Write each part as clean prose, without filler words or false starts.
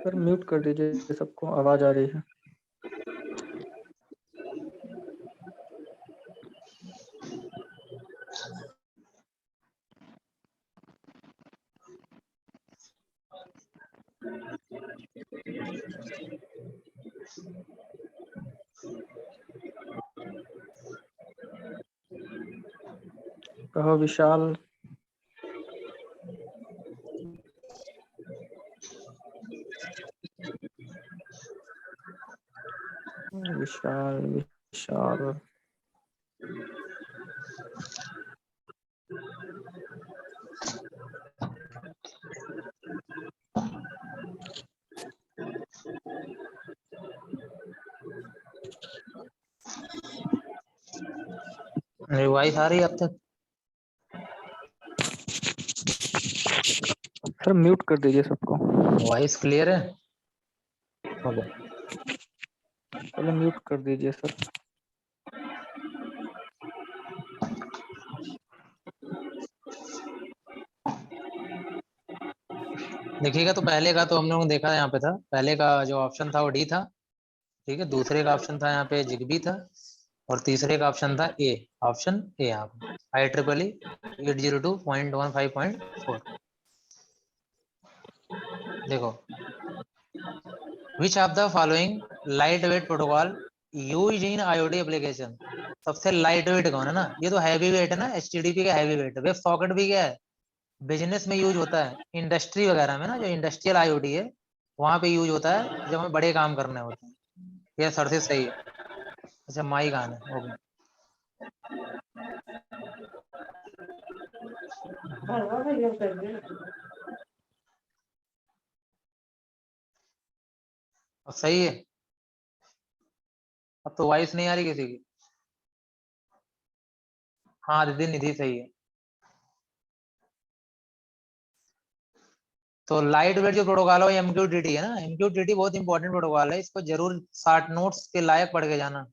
Sir mute कर दीजिए सबको, आवाज आ रही है। कहो विशाल। विशाल विशाल वॉइस आ रही है अब तक? सर म्यूट कर दीजिए सबको। वॉइस क्लियर है? ओके। पहले म्यूट कर दीजिए सर। देखिएगा, तो पहले का तो हम लोगों ने देखा यहाँ पे था, पहले का जो ऑप्शन था वो डी था, ठीक है। दूसरे का ऑप्शन था यहाँ पे जिग्बी था, और तीसरे का ऑप्शन था ए, ऑप्शन ए यहाँ पे IEEE 802.15.4। देखो, which of the following light weight protocol use in IoT application. सबसे लाइट वेट कौन है ना, ये तो हैवी वेट है ना, HTTP का हैवी वेट है। वेब सॉकेट भी क्या है, बिजनेस में यूज होता है, इंडस्ट्री वगैरह में ना, जो इंडस्ट्रियल IoT है वहां पे यूज होता है जब हमें बड़े काम करने होते हैं। यह सर से सही है। अच्छा, माई गान है, ओके। अब सही है? अब तो वॉइस नहीं आ रही किसी की। हाँ दीदी, निधि सही है। तो लाइट वेट जो प्रोटोकॉल है MQTT है ना, MQTT बहुत इंपॉर्टेंट प्रोटोकॉल है, इसको जरूर 60 नोट्स के लायक पढ़ के जाना।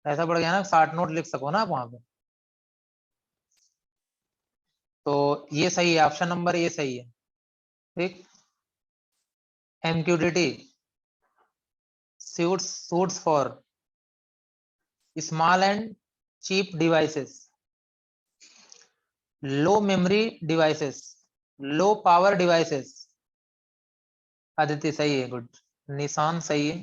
ऐसा पढ़ के जाना 60 नोट लिख सको ना आप वहां पे। तो ये सही है, ऑप्शन नंबर ये सही है, ठीक। MQTT suits for small and cheap devices, low memory devices, low power devices। Aditya सही है, गुड। निशान सही है।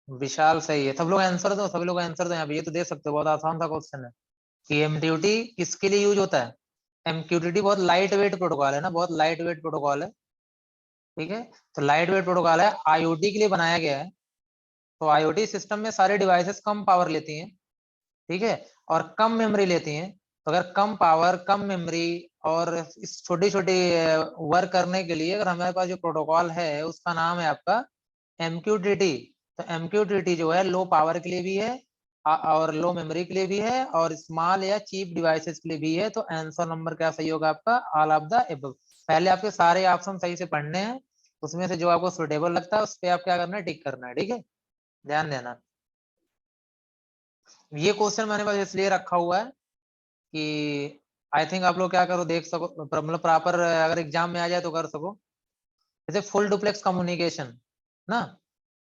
विशाल सही है। सब लोग आंसर दो, सभी लोग आंसर दो यहाँ पे, ये तो दे सकते हो, बहुत आसान सा क्वेश्चन है कि MQTT किसके लिए यूज होता है। MQTT बहुत लाइट वेट प्रोटोकॉल है ना, बहुत लाइट वेट प्रोटोकॉल है, ठीक है। तो लाइट वेट प्रोटोकॉल है, IoT के लिए बनाया गया है। तो IoT सिस्टम में सारे डिवाइसेस कम पावर लेती हैं, ठीक है, और कम मेमोरी लेती हैं। तो अगर कम पावर, कम मेमोरी और इस छोटी छोटी वर्क करने के लिए अगर हमारे पास जो प्रोटोकॉल है उसका नाम है आपका MQTT। तो MQTT जो है लो पावर के लिए भी है और लो मेमोरी के लिए भी है और स्मॉल या चीप डिवाइसेस के लिए भी है। तो आंसर नंबर क्या सही होगा आपका, ऑल ऑफ द एबव। पहले आपके सारे ऑप्शन सही से पढ़ने हैं, उसमें से जो आपको सुटेबल लगता है उस पर आप क्या करना है, टिक करना है, ठीक है, ध्यान देना। ये क्वेश्चन मैंने बस इसलिए रखा हुआ है कि आई थिंक आप लोग क्या करो, देख सको, मतलब प्रॉपर अगर एग्जाम में आ जाए तो कर सको। जैसे फुल डुप्लेक्स कम्युनिकेशन ना,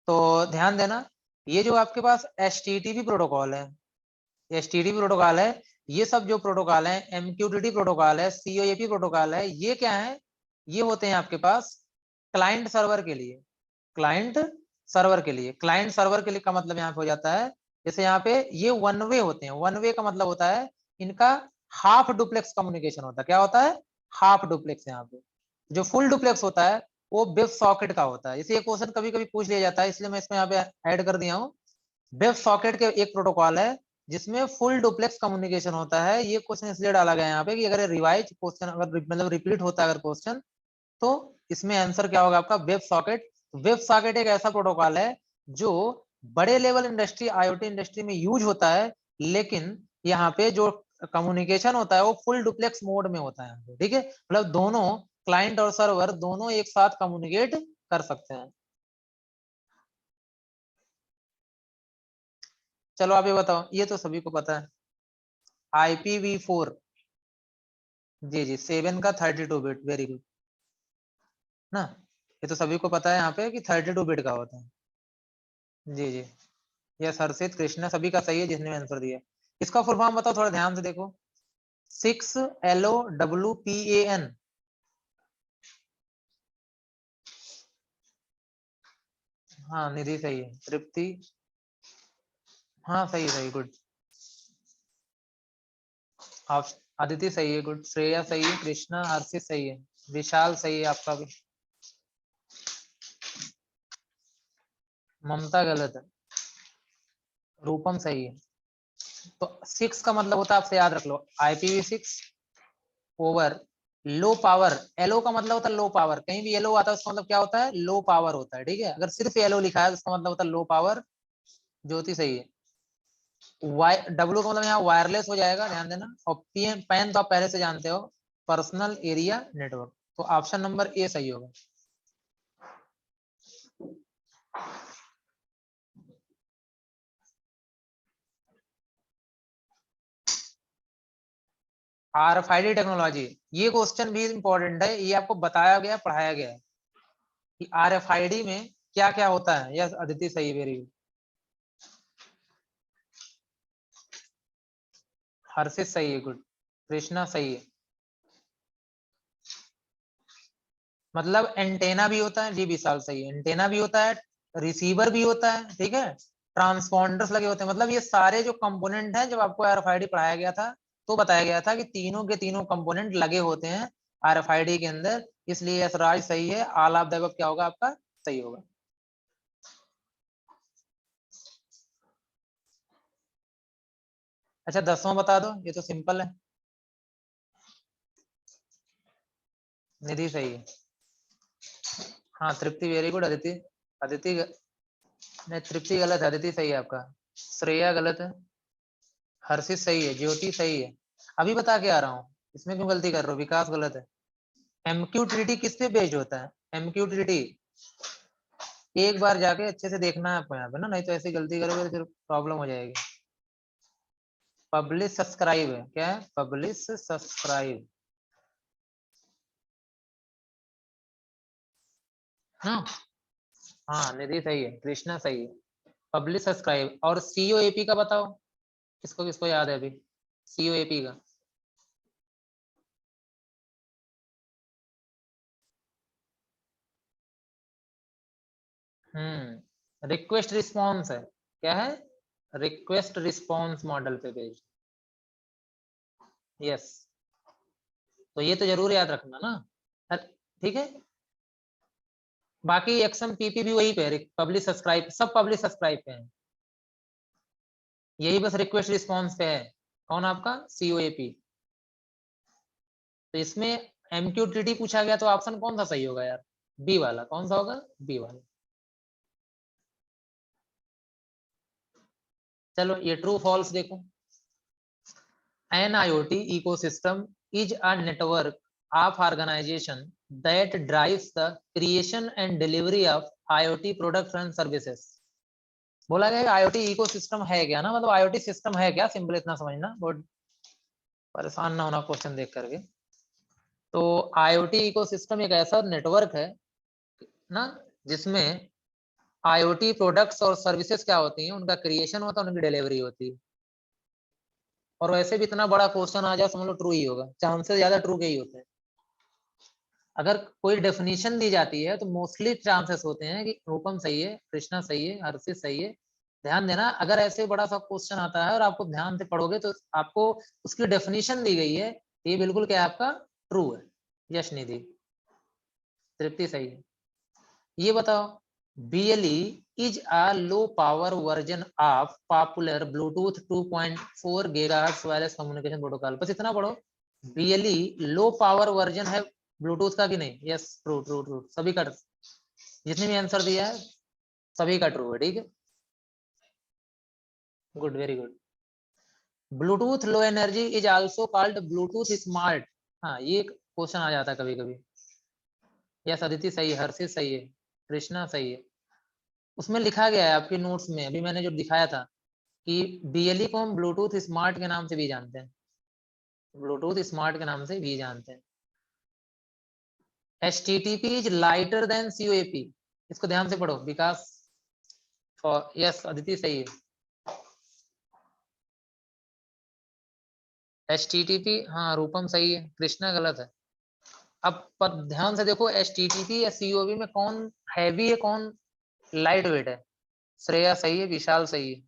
तो ध्यान देना, ये जो आपके पास HTTP प्रोटोकॉल है, HTTP प्रोटोकॉल है, ये सब जो प्रोटोकॉल है, MQTT प्रोटोकॉल है, COAP प्रोटोकॉल है, ये क्या है, ये होते हैं आपके पास क्लाइंट सर्वर के लिए। क्लाइंट सर्वर के लिए, क्लाइंट सर्वर के लिए का मतलब यहाँ पे हो जाता है, जैसे यहाँ पे ये वन वे होते हैं। वन वे का मतलब होता है इनका हाफ डुप्लेक्स कम्युनिकेशन होता है। क्या होता है, हाफ डुप्लेक्स। यहाँ पे जो फुल डुप्लेक्स होता है वो वेब सॉकेट का होता है। इसे ये क्वेश्चन कभी कभी पूछ लिया जाता है, इसलिए मैं इसमें यहाँ पे ऐड कर दिया हूँ। वेब सॉकेट के एक प्रोटोकॉल है जिसमें फुल डुप्लेक्स कम्युनिकेशन होता है। ये क्वेश्चन इसलिए डाला गया है यहाँ पे कि अगर रिवाइज क्वेश्चन अगर मतलब रिपीट होता है अगर क्वेश्चन, तो इसमें आंसर क्या होगा आपका, वेब सॉकेट। वेब सॉकेट एक ऐसा प्रोटोकॉल है जो बड़े लेवल इंडस्ट्री, IoT इंडस्ट्री में यूज होता है, लेकिन यहाँ पे जो कम्युनिकेशन होता है वो फुल डुप्लेक्स मोड में होता है, ठीक है, मतलब दोनों क्लाइंट और सर्वर दोनों एक साथ कम्युनिकेट कर सकते हैं। चलो आप ये बताओ, ये तो सभी को पता है, IPv4, जी 7 का 32 बिट, वेरी गुड ना, ये तो सभी को पता है यहाँ पे कि 32 बिट का होता है। जी यस हर्षित, कृष्णा, सभी का सही है जिसने आंसर दिया। इसका फुल फॉर्म बताओ, थोड़ा ध्यान से देखो। 6LOWPAN। हाँ निधि सही है, तृप्ति, हाँ सही गुड, आप, अदिति सही है, गुड, श्रेया सही है, कृष्णा, हर्षित सही है, विशाल सही है आपका भी, ममता गलत है, रूपम सही है। तो 6 का मतलब होता है, आपसे याद रख लो, IPv6 over low power. LO का मतलब होता है लो पावर, कहीं भी LO आता है उसका मतलब क्या होता है, लो पावर होता है, ठीक है, अगर सिर्फ LO लिखा है तो उसका मतलब होता है लो पावर। ज्योति सही है। W का मतलब यहाँ वायरलेस हो जाएगा, ध्यान देना, और पैन तो आप पहले से जानते हो, पर्सनल एरिया नेटवर्क, तो ऑप्शन नंबर ए सही होगा। RFID टेक्नोलॉजी, ये क्वेश्चन भी इंपॉर्टेंट है, ये आपको बताया गया, पढ़ाया गया है कि RFID में क्या क्या होता है। यस अदिति सही, वेरी गुड, हर्षित सही है, गुड, कृष्णा सही है। मतलब एंटेना भी होता है, जी विशाल सही है, एंटेना भी होता है, रिसीवर भी होता है, ठीक है, ट्रांसपॉन्डर्स लगे होते हैं, मतलब ये सारे जो कंपोनेंट हैं, जब आपको RFID पढ़ाया गया था तो बताया गया था कि तीनों के तीनों कंपोनेंट लगे होते हैं RFID के अंदर, इसलिए यशराज सही है, ऑल ऑफ द अबव क्या होगा आपका, सही होगा। अच्छा 10वां बता दो, ये तो सिंपल है, निधि सही है, हाँ तृप्ति वेरी गुड, अदिति, अदिति नहीं तृप्ति गलत है, अदिति सही है आपका, श्रेया गलत है, हर्षित सही है, ज्योति सही है, अभी बता के आ रहा हूँ, इसमें क्यों गलती कर रहे हो, विकास गलत है। MQTT किस पे बेस्ड होता है, MQTT एक बार जाके अच्छे से देखना है आपको यहाँ पे ना, नहीं तो ऐसी गलती करोगे तो फिर प्रॉब्लम हो जाएगी। पब्लिश सब्सक्राइब है, क्या है, पब्लिश सब्सक्राइब, हाँ हाँ निधि सही है, कृष्णा सही है, पब्लिश सब्सक्राइब। और COAP का बताओ, किसको किसको याद है अभी, COAP का, रिक्वेस्ट रिस्पॉन्स है, क्या है, रिक्वेस्ट रिस्पॉन्स मॉडल पे बेस्ड, यस, तो ये तो जरूर याद रखना ना, ठीक है, बाकी XMPP भी वही पे है, पब्लिश सब्सक्राइब, सब पब्लिश सब्सक्राइब पे है, यही बस रिक्वेस्ट रिस्पॉन्स पे है, कौन आपका COAP। तो इसमें MQTT पूछा गया तो ऑप्शन कौन सा सही होगा यार, बी वाला, कौन सा होगा, बी वाला। चलो ये ट्रू फॉल्स देखो, an IoT ecosystem is a network of organization that drives the creation and delivery of IoT products and services। बोला गया IoT इकोसिस्टम है क्या ना, मतलब IoT सिस्टम है क्या, सिंपल इतना समझना, बहुत परेशान ना होना क्वेश्चन देख करके। तो IoT इकोसिस्टम एक ऐसा नेटवर्क है ना, जिसमें IoT प्रोडक्ट्स और सर्विसेज क्या होती हैं, उनका क्रिएशन होता है, उनकी डिलीवरी होती है। और वैसे भी इतना बड़ा क्वेश्चन आ जाए समझ लो ट्रू ही होगा, चांसेस ज्यादा ट्रू के ही होते हैं। अगर कोई डेफिनेशन दी जाती है तो मोस्टली चांसेस होते हैं कि रूपम सही है, कृष्णा सही है, हर्षित सही है। ध्यान देना, अगर ऐसे बड़ा सा क्वेश्चन आता है और आपको ध्यान से पढ़ोगे तो आपको उसकी डेफिनेशन दी गई है, ये बिल्कुल क्या है आपका ट्रू है। यश निधि, तृप्ति सही है। ये बताओ, BLE is a low power version of popular Bluetooth 2.4 GHz wireless communication protocol। बस इतना पढ़ो, BLE लो पावर वर्जन है ब्लूटूथ का कि नहीं, यस ट्रू ट्रू ट्रू, सभी का, जिसने भी आंसर दिया है सभी का ट्रू है, ठीक है, good very good. Bluetooth low energy is also called Bluetooth smart. हाँ, ये क्वेश्चन आ जाता है कभी कभी। यस अदिति सही है, हर्षित सही है, कृष्णा सही है। उसमें लिखा गया है आपके नोट्स में, अभी मैंने जो दिखाया था कि BLE को हम ब्लूटूथ स्मार्ट के नाम से भी जानते हैं, ब्लूटूथ स्मार्ट के नाम से भी जानते हैं। HTTP is lighter than COAP, इसको ध्यान से पढ़ो विकास। यस अदिति सही है। HTTP हाँ रूपम सही है, कृष्णा गलत है। अब पर ध्यान से देखो HTTP या COAP में कौन हैवी है कौन लाइट वेट है। श्रेया सही है, विशाल सही है,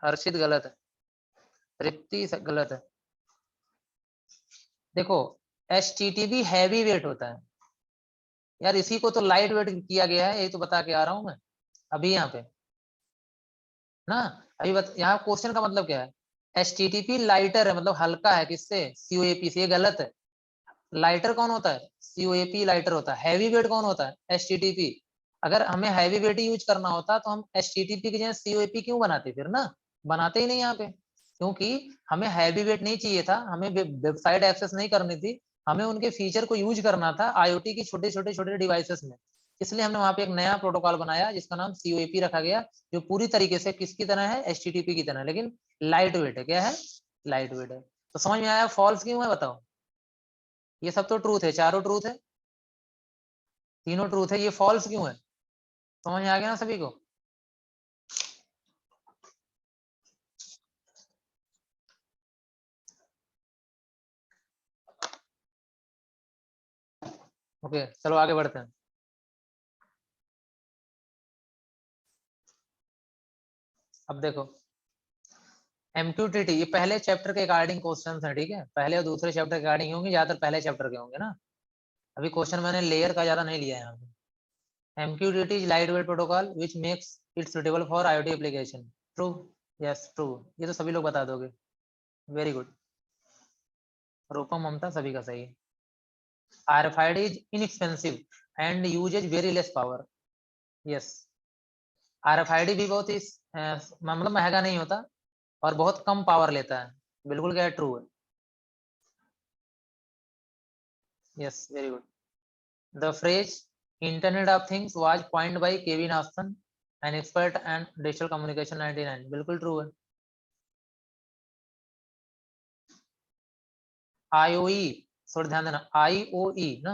हर्षित गलत है, तृप्ति गलत है। देखो HTTP हैवी वेट होता है यार, इसी को तो लाइट वेट किया गया है, यही तो बता के आ रहा हूं मैं अभी यहाँ पे ना। अभी यहाँ क्वेश्चन का मतलब क्या है, HTTP लाइटर है मतलब हल्का है किससे, COAP से। ये गलत है। लाइटर कौन होता है, COAP लाइटर होता है। हैवी वेट कौन होता है, HTTP। अगर हमें हैवी वेट यूज करना होता तो हम HTTP की जगह COAP क्यों बनाते फिर ना, बनाते ही नहीं यहाँ पे, क्योंकि हमें हैवी वेट नहीं चाहिए था, हमें वेबसाइट एक्सेस नहीं करनी थी, हमें उनके फीचर को यूज करना था IoT की छोटे छोटे डिवाइसेस में। इसलिए हमने वहां पे एक नया प्रोटोकॉल बनाया जिसका नाम COAP रखा गया, जो पूरी तरीके से किसकी तरह है, HTTP की तरह, लेकिन लाइट वेट है। क्या है, लाइट वेट है। तो समझ में आया फॉल्स क्यों है बताओ। ये सब तो ट्रूथ है, चारों ट्रूथ है, तीनों ट्रूथ है, ये फॉल्स क्यों है, समझ में आ गया ना सभी को। ओके चलो आगे बढ़ते हैं। अब देखो MQTT ये पहले चैप्टर के अकॉर्डिंग क्वेश्चन है, ठीक है, पहले और दूसरे चैप्टर के अकॉर्डिंग होंगे, ज्यादातर पहले चैप्टर के होंगे ना। अभी क्वेश्चन मैंने लेयर का ज्यादा नहीं लिया है यहाँ पे। MQTT is light weight protocol which makes it suitable for IoT application. True, yes true, ये तो सभी लोग बता दोगे, वेरी गुड। रूपम ममता सभी का सही है। RFID is inexpensive and uses very less power. Yes RFID भी बहुत ही मतलब महंगा नहीं होता और बहुत कम पावर लेता है, बिल्कुल क्या ट्रू है। Yes very good. The phrase internet of things was coined by Kevin Ashton an expert and digital communication 99, बिल्कुल ट्रू है। IOE थोड़ा ध्यान देना, IOE ना,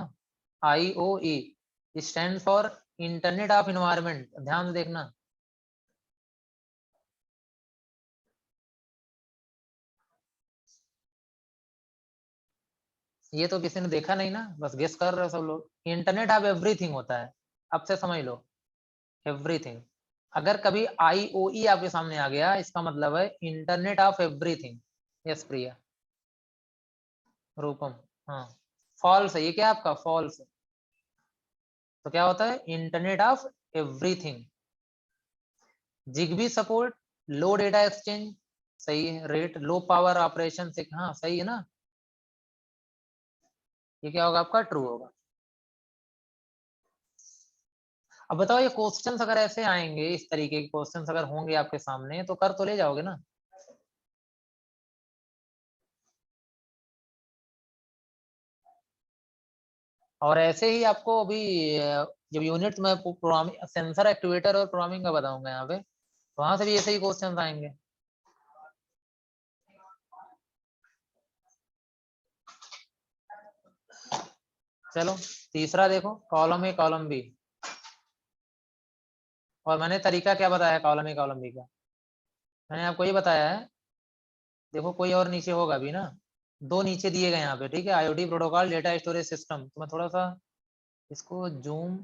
IOE stand for internet of environment, ध्यान से देखना। ये तो किसी ने देखा नहीं ना, बस गेस कर रहे हो सब लोग। इंटरनेट ऑफ एवरीथिंग होता है, अब से समझ लो, एवरीथिंग। अगर कभी IOE आपके सामने आ गया इसका मतलब है इंटरनेट ऑफ एवरीथिंग। यस प्रिया। रूपम हाँ फॉल्स है, ये क्या आपका फॉल्स है। तो क्या होता है, internet of everything. Zigbee support low data exchange, सही है। रेट लो पावर ऑपरेशन से, हाँ सही है ना। ये क्या होगा आपका, ट्रू होगा। अब बताओ ये क्वेश्चंस अगर ऐसे आएंगे, इस तरीके के क्वेश्चंस अगर होंगे आपके सामने तो कर तो ले जाओगे ना। और ऐसे ही आपको अभी जब यूनिट में प्रोग्रामिंग सेंसर एक्टिवेटर और प्रोग्रामिंग का बताऊंगा यहाँ पे, वहां से भी ऐसे ही क्वेश्चंस आएंगे। चलो तीसरा देखो, कॉलम ए कॉलम बी। और मैंने तरीका क्या बताया कॉलम ए कॉलम बी का, मैंने आपको ये बताया है। देखो कोई और नीचे होगा भी ना, दो नीचे दिए गए यहाँ पे, ठीक है। IoT protocol data storage system, तो मैं थोड़ा सा इसको जूम,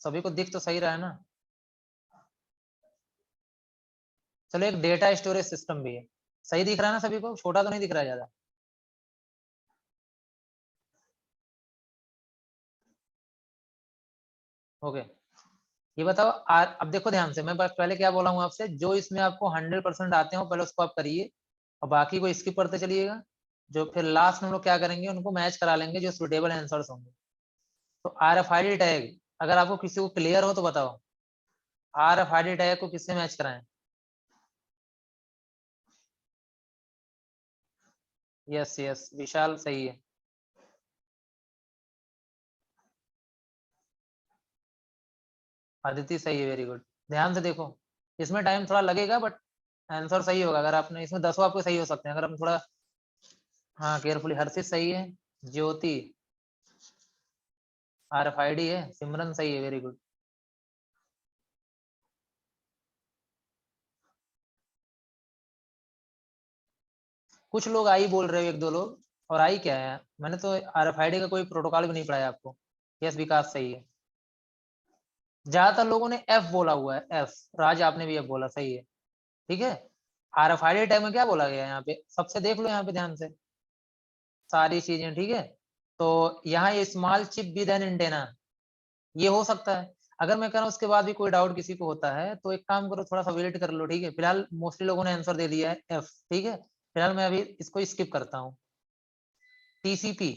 सभी को दिख तो सही रहा है ना। चलो एक डेटा स्टोरेज सिस्टम भी है, सही दिख रहा है ना सभी को, छोटा तो नहीं दिख रहा है ज्यादा। ओके ये बताओ अब देखो ध्यान से, मैं पहले क्या बोला हूँ आपसे, जो इसमें आपको 100% आते हो पहले उसको आप करिए और बाकी को स्किप करते चलिएगा। जो फिर लास्ट में हम लोग क्या करेंगे, उनको मैच करा लेंगे जो सुटेबल आंसर्स होंगे। तो RFID टैग, अगर आपको किसी को क्लियर हो तो बताओ, RFID टैग को किससे मैच कराएं? यस यस, विशाल सही है। अदिति सही है, वेरी गुड। ध्यान से देखो, इसमें टाइम थोड़ा लगेगा बट आंसर सही होगा। अगर आपने इसमें 10 आपको सही हो सकते हैं, अगर आप थोड़ा हाँ केयरफुली। हर्षित सही है, ज्योति RFID है, सिमरन सही है, वेरी गुड। कुछ लोग आई बोल रहे हो, एक दो लोग, और आई क्या है? मैंने तो RFID का कोई प्रोटोकॉल भी नहीं पढ़ाया आपको। यस विकास सही है। ज्यादातर लोगों ने F बोला हुआ है, F। राज आपने भी F बोला, सही है, ठीक है। RFID टैग में क्या बोला गया है यहाँ पे, सबसे देख लो यहाँ पे ध्यान से सारी चीजें, ठीक है। तो यहाँ ये small chip with an antenna, ये हो सकता है। अगर मैं कह रहा हूँ उसके बाद भी कोई डाउट किसी को होता है तो एक काम करो, थोड़ा सा वेट कर लो, ठीक है। फिलहाल मोस्टली लोगों ने आंसर दे दिया है F, ठीक है। फिलहाल मैं अभी इसको स्किप करता हूँ। TCP,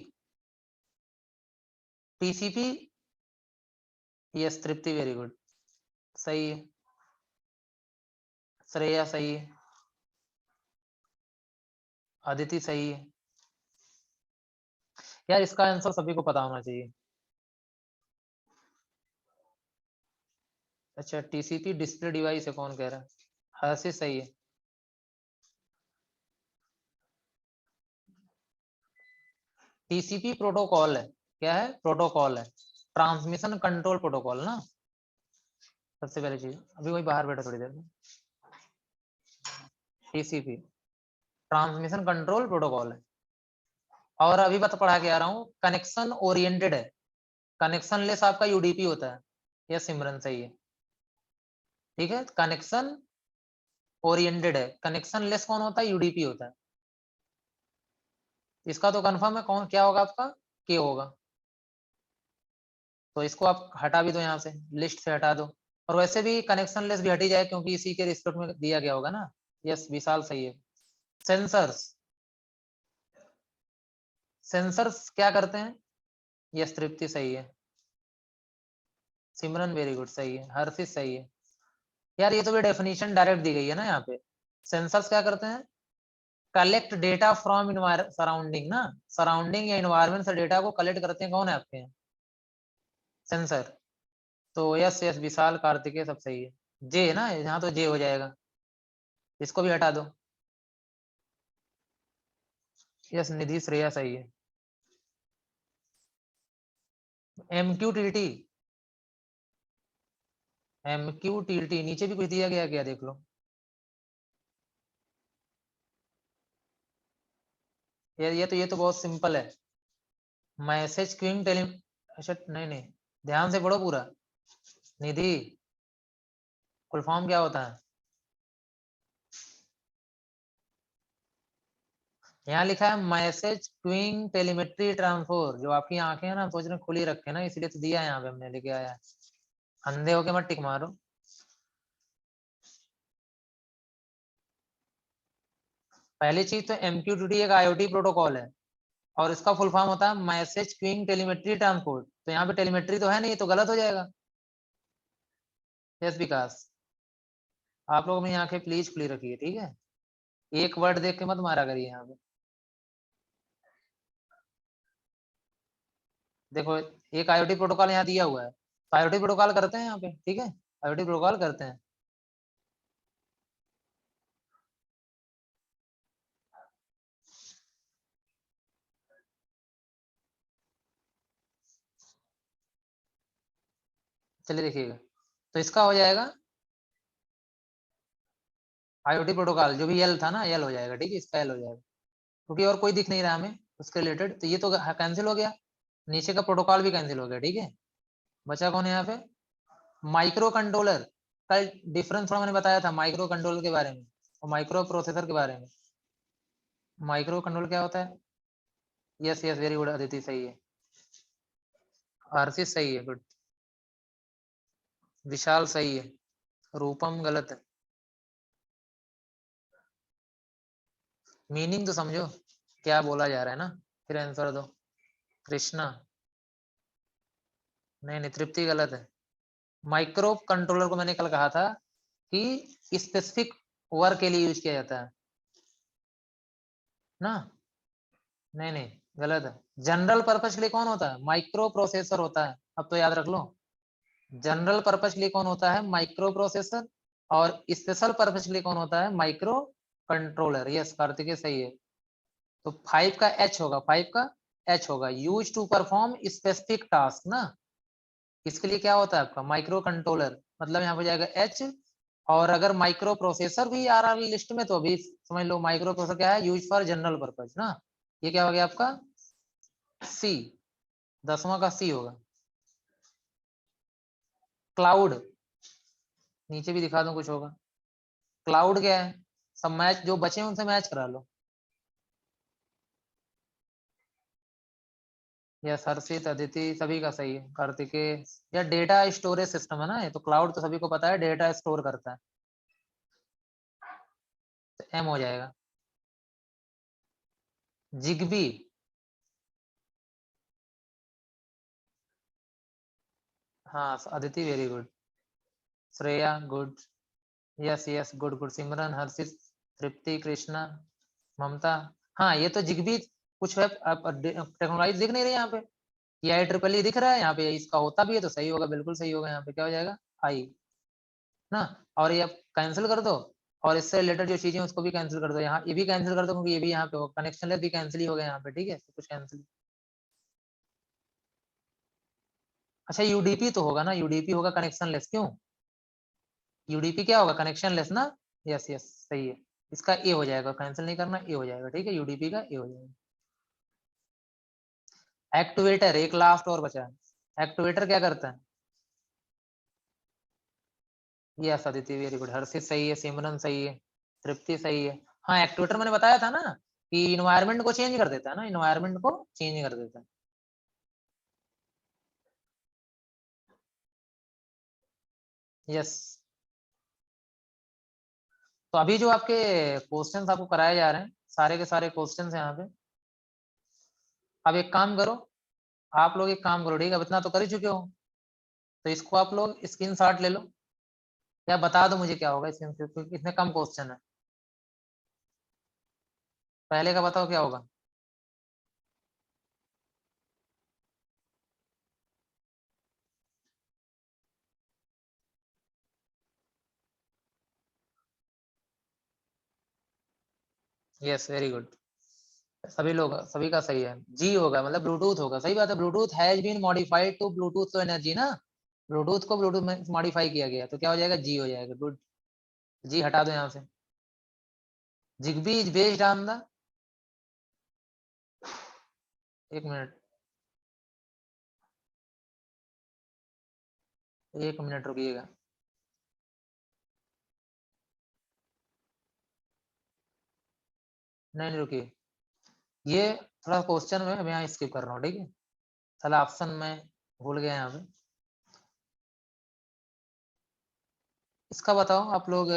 TCP, यस तृप्ति वेरी गुड, सही है। श्रेया सही है, अदिति सही है। यार इसका आंसर सभी को पता होना चाहिए। अच्छा, TCP डिस्प्ले डिवाइस है, कौन कह रहा है? हर्षित सही है। TCP प्रोटोकॉल है, क्या है? प्रोटोकॉल है, ट्रांसमिशन कंट्रोल प्रोटोकॉल ना, सबसे पहले चीज। अभी वही बाहर बैठा थोड़ी देर में। TCP ट्रांसमिशन कंट्रोल प्रोटोकॉल है। और अभी बता पढ़ा के आ रहा हूँ, कनेक्शन ओरिएंटेड है, कनेक्शन लेस आपका UDP होता है। यह सिमरन सही है, ठीक है। कनेक्शन ओरिएंटेड है, कनेक्शन लेस कौन होता है? UDP होता है। इसका तो कंफर्म है, कौन क्या होगा आपका? के होगा। तो इसको आप हटा भी दो यहाँ से, लिस्ट से हटा दो। और वैसे भी कनेक्शन लेस भी हटी जाए क्योंकि इसी के रिस्पेक्ट में दिया गया होगा ना। यस विशाल सही है। सेंसर्स, सेंसर्स क्या करते हैं? यस तृप्ति सही है। सिमरन वेरी गुड सही है। हर्षित सही है। यार ये तो भी डेफिनेशन डायरेक्ट दी गई है ना यहाँ पे। सेंसर्स क्या करते हैं? कलेक्ट डेटा फ्रॉम सराउंडिंग ना, सराउंडिंग या इन्वायरमेंट से डेटा को कलेक्ट करते हैं, कौन है आपके यहाँ? सेंसर। तो यस यस विशाल कार्तिकेय सब सही है। जे है ना यहाँ, तो जे हो जाएगा, इसको भी हटा दो। यस निधि श्रेया सही है। MQTT, MQTT नीचे भी कुछ दिया गया क्या, देख लो। ये तो बहुत सिंपल है। मैसेज क्यूइंग टेली, अच्छा नहीं नहीं, ध्यान से पढ़ो पूरा। निधि, फुल फॉर्म क्या होता है? यहाँ लिखा है मैसेज क्यूइंग टेलीमेट्री ट्रांसफर। जो आपकी आंखें हैं ना, सोच रहे खुली रखे ना, इसलिए तो दिया है यहाँ पे, हमने लेके आया है। अंधे होके मत टिक मारो। पहली चीज तो MQTT एक IoT प्रोटोकॉल है, और इसका फुल फॉर्म होता है मैसेज क्यूइंग टेलीमेट्री ट्रांसपोर्ट। तो यहाँ पे टेलीमेट्री तो है नहीं, तो गलत हो जाएगा। यस विकास, आप लोग अपनी आंखें प्लीज खुली रखिए, ठीक है। एक वर्ड देख के मत मारा करिए यहाँ पे। देखो एक IoT प्रोटोकॉल यहाँ दिया हुआ है, तो IoT प्रोटोकॉल करते हैं यहाँ पे, ठीक है। IoT प्रोटोकॉल करते हैं। चलिए देखिएगा, तो इसका हो जाएगा IoT प्रोटोकॉल, जो भी एल था ना, एल हो जाएगा, ठीक है। इसका एल हो जाएगा, क्योंकि और कोई दिख नहीं रहा हमें उसके रिलेटेड, तो ये तो कैंसिल हो गया। नीचे का प्रोटोकॉल भी कैंसिल हो गया, ठीक है। बचा कौन है यहाँ पे? Micro controller. कल डिफरेंस थोड़ा मैंने बताया था माइक्रो कंट्रोलर के बारे में और माइक्रो प्रोसेसर के बारे में। माइक्रो कंट्रोल क्या होता है? Yes yes very good, Aditi सही है। आरसी सही है, गुड। विशाल सही है। रूपम गलत है। मीनिंग तो समझो क्या बोला जा रहा है ना, फिर आंसर दो। कृष्णा, नहीं नहीं, तृप्ति गलत है। माइक्रो कंट्रोलर को मैंने कल कहा था कि स्पेसिफिक वर्क के लिए यूज किया जाता है ना। नहीं नहीं, गलत है। जनरल पर्पज के लिए कौन होता है? माइक्रो प्रोसेसर होता है। अब तो याद रख लो, जनरल पर्पज के लिए कौन होता है? Micro processor. और स्पेशल पर्पज के लिए कौन होता है? Micro controller. यस कार्तिकेय, सही है। तो 5 का एच होगा, 5 का एच होगा, use to perform specific task ना। इसके लिए क्या होता है आपका? माइक्रो कंट्रोलर, मतलब यहाँ पे जाएगा एच। और अगर माइक्रो प्रोसेसर भी आ रहा है लिस्ट में, तो अभी समझ लो माइक्रो प्रोसेसर क्या है? यूज फॉर जनरल पर्पज ना। ये क्या हो गया आपका? सी, 10वां का सी होगा। क्लाउड, नीचे भी दिखा दूं कुछ होगा। क्लाउड क्या है? सब मैच जो बचे हैं उनसे मैच करा लो। यस हर्षित, अदिति, सभी का सही है। कार्तिकेय, या डेटा स्टोरेज सिस्टम है ना ये, तो क्लाउड तो सभी को पता है डेटा स्टोर करता है, तो एम हो जाएगा। जिग्बी, हाँ Aditi very good. Shreya good. Yes yes, good good. Simran, Harshit, Tripti, Krishna, Mamta. हाँ ये तो जिग्बी कुछ है, टेक्नोलॉजी दिख नहीं रही यहाँ पे, ये आई ट्रिपल ई दिख रहा है यहाँ पे, इसका होता भी है तो सही होगा, बिल्कुल सही होगा। यहाँ पे क्या हो जाएगा? आई ना। और ये आप कैंसिल कर दो, और इससे रिलेटेड जो चीजें उसको भी कैंसिल कर दो। यहाँ ये भी कैंसिल कर दो, क्योंकि ये भी यहाँ पे हो, कनेक्शन लेस भी कैंसिल ही हो गया यहाँ पे, ठीक है, तो कुछ कैंसिल। अच्छा यूडीपी तो होगा ना, यूडीपी होगा कनेक्शन लेस, क्यों? यूडीपी क्या होगा? कनेक्शन लेस ना। यस यस, सही है। इसका ए हो जाएगा, कैंसिल नहीं करना, ए हो जाएगा, ठीक है, यूडीपी का ए हो जाएगा। एक्टिवेटर, एक लास्ट और बचा है। एक्टिवेटर क्या करता है? Yes Aditi very good. Harshit सही है, सिमरन सही है, तृप्ति सही है। हाँ एक्टिवेटर मैंने बताया था ना कि इन्वायरमेंट को चेंज कर देता है ना, इन्वायरमेंट को चेंज कर देता है। यस। तो अभी जो आपके क्वेश्चंस आपको कराए जा रहे हैं, सारे के सारे क्वेश्चंस हैं यहाँ पे। अब एक काम करो, आप लोग एक काम करो, ठीक है, अब इतना तो कर ही चुके हो, तो इसको आप लोग स्क्रीनशॉट ले लो, या बता दो मुझे क्या होगा इसमें, क्योंकि इसमें कम क्वेश्चन है। पहले का बताओ क्या होगा। यस वेरी गुड, सभी लोग, सभी का सही है। जी होगा, मतलब ब्लूटूथ होगा, सही बात है। Bluetooth has been modified to Bluetooth to energy ना, ब्लूटूथ को ब्लूटूथ में मॉडिफाई किया गया, तो क्या हो जाएगा? जी हो जाएगा, गुड। जी हटा दो यहाँ से। Zigbee is based on the, एक मिनट, एक मिनट रुकिएगा। नहीं नहीं रुकिए, ये थोड़ा क्वेश्चन में मैं यहाँ स्किप कर रहा हूँ, ठीक है, साला ऑप्शन में भूल गया यहाँ पे। इसका बताओ आप लोग,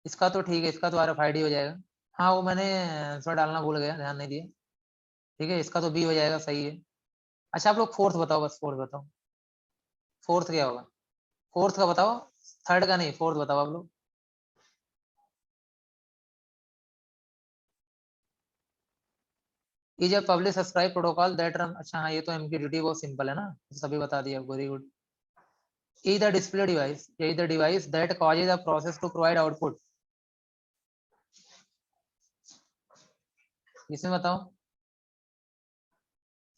इसका तो ठीक है, इसका तो RFID हो जाएगा। हाँ वो मैंने थोड़ा डालना भूल गया, ध्यान नहीं दिया। ठीक है, इसका तो बी हो जाएगा, सही है। अच्छा आप लोग फोर्थ बताओ, बस फोर्थ बताओ, फोर्थ क्या होगा? फोर्थ का बताओ, थर्ड का नहीं, फोर्थ बताओ आप लोग। Is a publish subscribe protocol that run, अच्छा हाँ ये तो MQTT बहुत सिंपल है ना, सभी बता दिया, very good. Is the display device, is the device that causes a process to provide output, इसमें बताओ।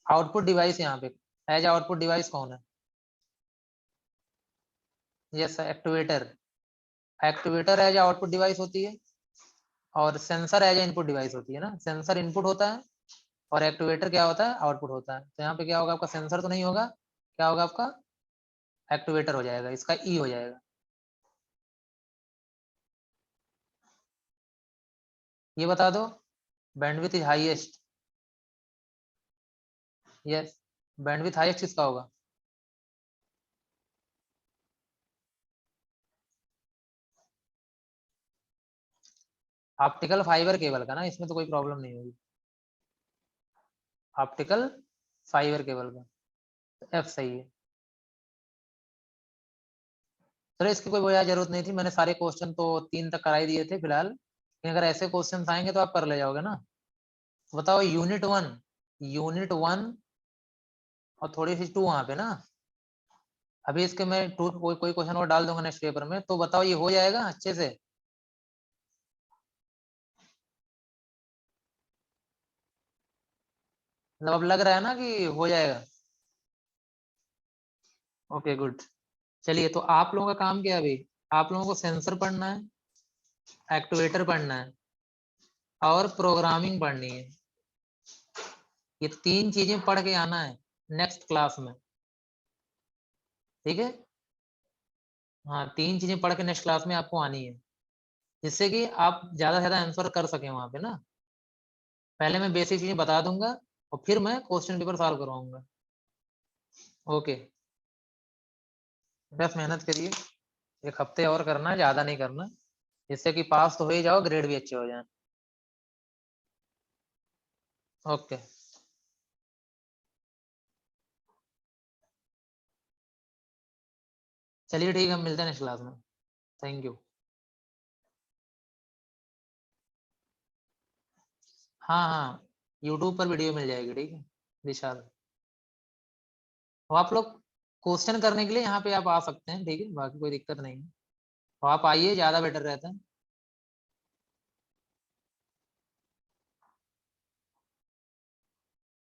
आउटपुट डिवाइस यहाँ पे, एज आउटपुट डिवाइस कौन है? Yes activator, activator as output device होती है, और सेंसर एज इनपुट डिवाइस होती है ना। सेंसर इनपुट होता है, और एक्टिवेटर क्या होता है? आउटपुट होता है। तो यहाँ पे क्या होगा आपका? सेंसर तो नहीं होगा, क्या होगा आपका? एक्टिवेटर हो जाएगा, इसका ई हो जाएगा। ये बता दो, bandwidth is highest. Yes, bandwidth highest किसका होगा? ऑप्टिकल फाइबर केबल का ना, इसमें तो कोई प्रॉब्लम नहीं होगी। ऑप्टिकल फाइबर केबल का, तो F सही है। चलो इसकी कोई वजह जरूरत नहीं थी, मैंने सारे क्वेश्चन तो 3 तक कराई दिए थे फिलहाल, लेकिन अगर ऐसे क्वेश्चन आएंगे तो आप कर ले जाओगे ना। तो बताओ यूनिट 1 और थोड़ी सी 2 वहां पे ना, अभी इसके मैं टू कोई क्वेश्चन और डाल दूंगा नेक्स्ट पेपर में, तो बताओ ये हो जाएगा अच्छे से? मतलब अब लग रहा है ना कि हो जाएगा? Okay good. चलिए तो आप लोगों का काम क्या है अभी, आप लोगों को सेंसर पढ़ना है, एक्टिवेटर पढ़ना है और प्रोग्रामिंग पढ़नी है। ये 3 चीजें पढ़ के आना है नेक्स्ट क्लास में, ठीक है? हाँ 3 चीजें पढ़ के नेक्स्ट क्लास में आपको आनी है, जिससे कि आप ज्यादा से ज्यादा आंसर कर सकें वहां पे ना। पहले मैं बेसिक चीजें बता दूंगा और फिर मैं क्वेश्चन पेपर सॉल्व करवाऊंगा। ओके, बस मेहनत करिए, 1 हफ्ते और करना है, ज्यादा नहीं करना, जिससे कि पास तो हो ही जाओ, ग्रेड भी अच्छे हो जाए। ओके। चलिए ठीक है, हम मिलते हैं नेक्स्ट क्लास में। Thank you. हाँ हाँ, यूट्यूब पर वीडियो मिल जाएगी, ठीक है विशाल। तो आप लोग क्वेश्चन करने के लिए यहाँ पे आप आ सकते हैं, ठीक है, बाकी कोई दिक्कत नहीं है, तो आप आइए, ज़्यादा बेटर रहता है।